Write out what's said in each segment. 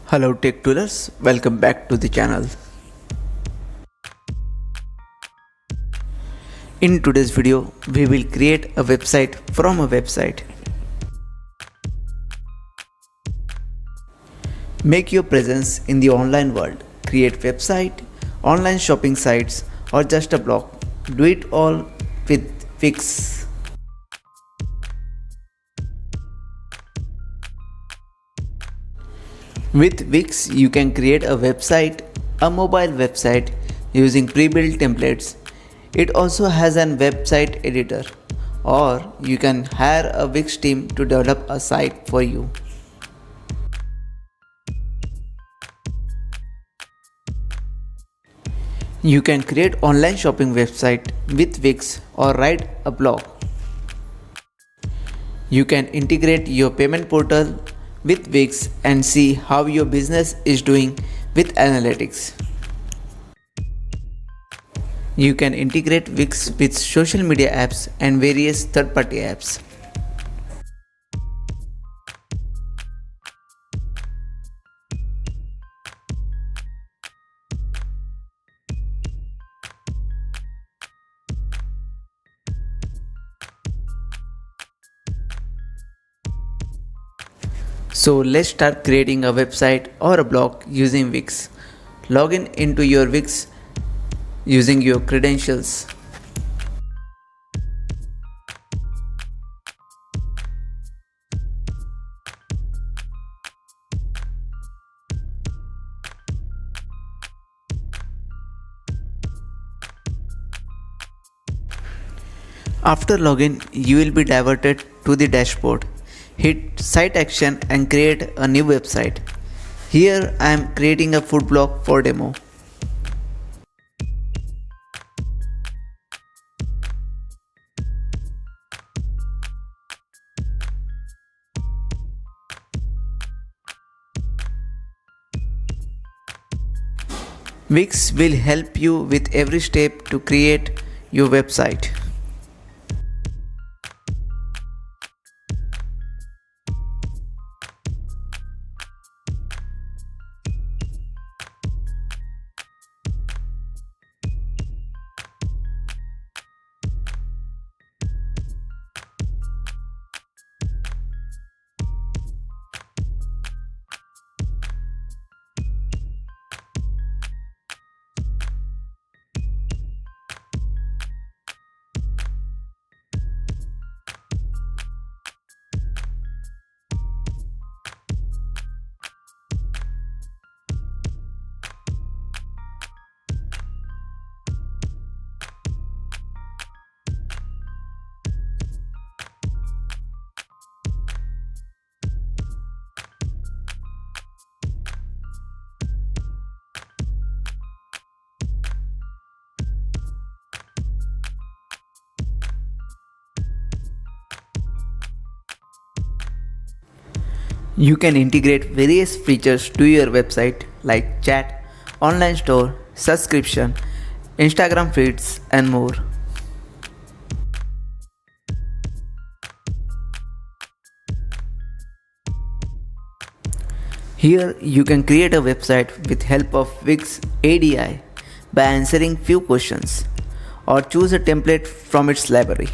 Hello Tech Toolers, welcome back to the channel. In today's video, we will create a website from a website. Make your presence in the online world. Create website, online shopping sites or just a blog. Do it all with Wix. With Wix, you can create a website, a mobile website using pre-built templates. It also has an website editor, or you can hire a Wix team to develop a site for you. You can create online shopping website with Wix or write a blog. You can integrate your payment portal with Wix and see how your business is doing with analytics. You can integrate Wix with social media apps and various third-party apps. So let's start creating a website or a blog using Wix. Log in into your Wix using your credentials. After login, you will be diverted to the dashboard. Hit Site Action and create a new website. Here I am creating a food blog for demo. Wix will help you with every step to create your website. You can integrate various features to your website like chat, online store, subscription, Instagram feeds, and more. Here you can create a website with help of Wix ADI by answering few questions or choose a template from its library.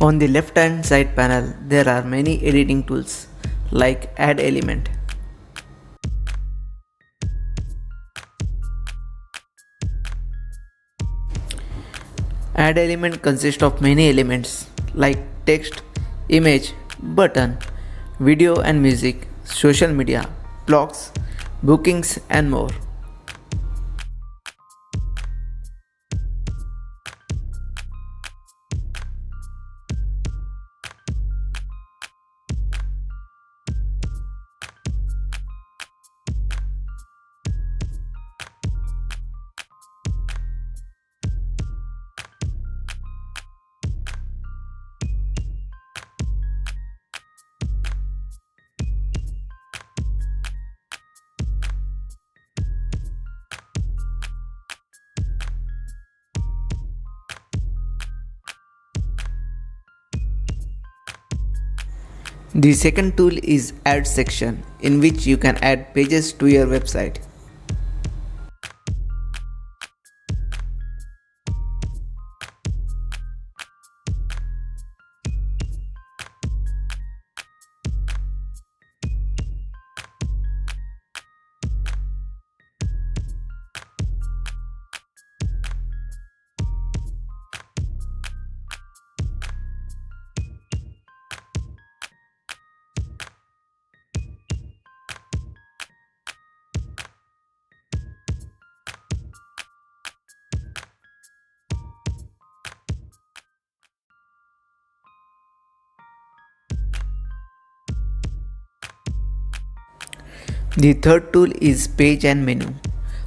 On the left hand side panel, there are many editing tools like add element. Add element consists of many elements like text, image, button, video and music, social media, blogs, bookings and more. The second tool is add section, in which you can add pages to your website. The third tool is page and menu.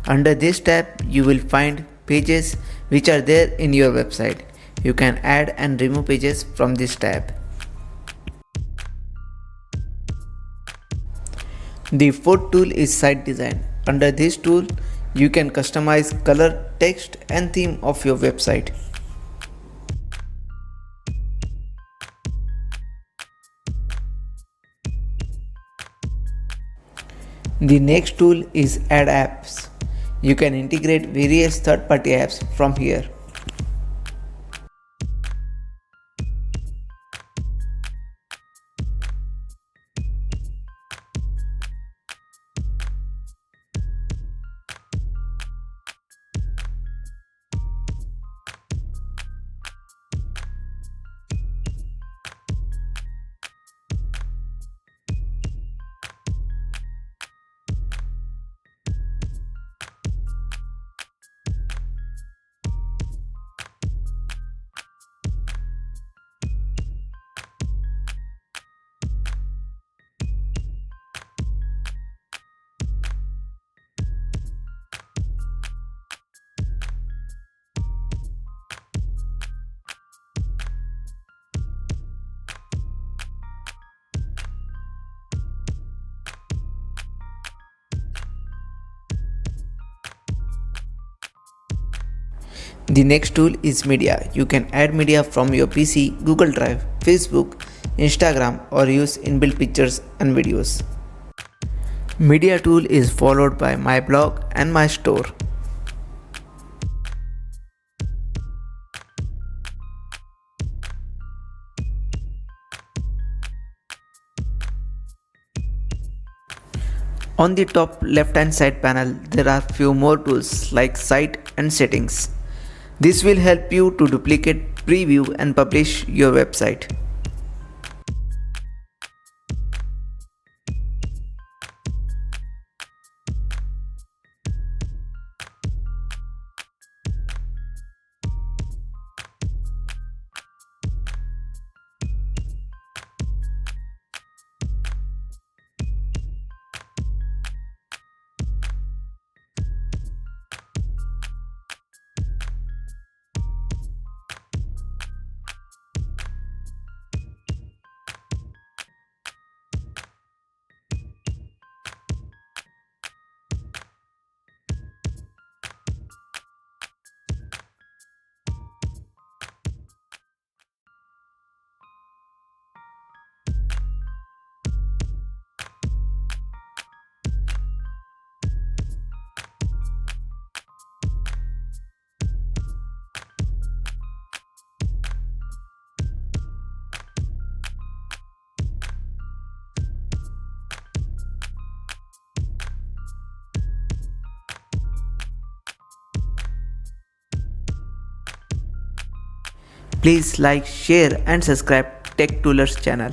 Under this tab, you will find pages which are there in your website. You can add and remove pages from this tab. The fourth tool is site design. Under this tool, you can customize color, text and theme of your website. The next tool is add apps. You can integrate various third-party apps from here. The next tool is media. You can add media from your PC, Google Drive, Facebook, Instagram or use inbuilt pictures and videos. Media tool is followed by my blog and my store. On the top left hand side panel, there are few more tools like site and settings. This will help you to duplicate, preview and publish your website. Please like, share and subscribe Tech Toolers channel.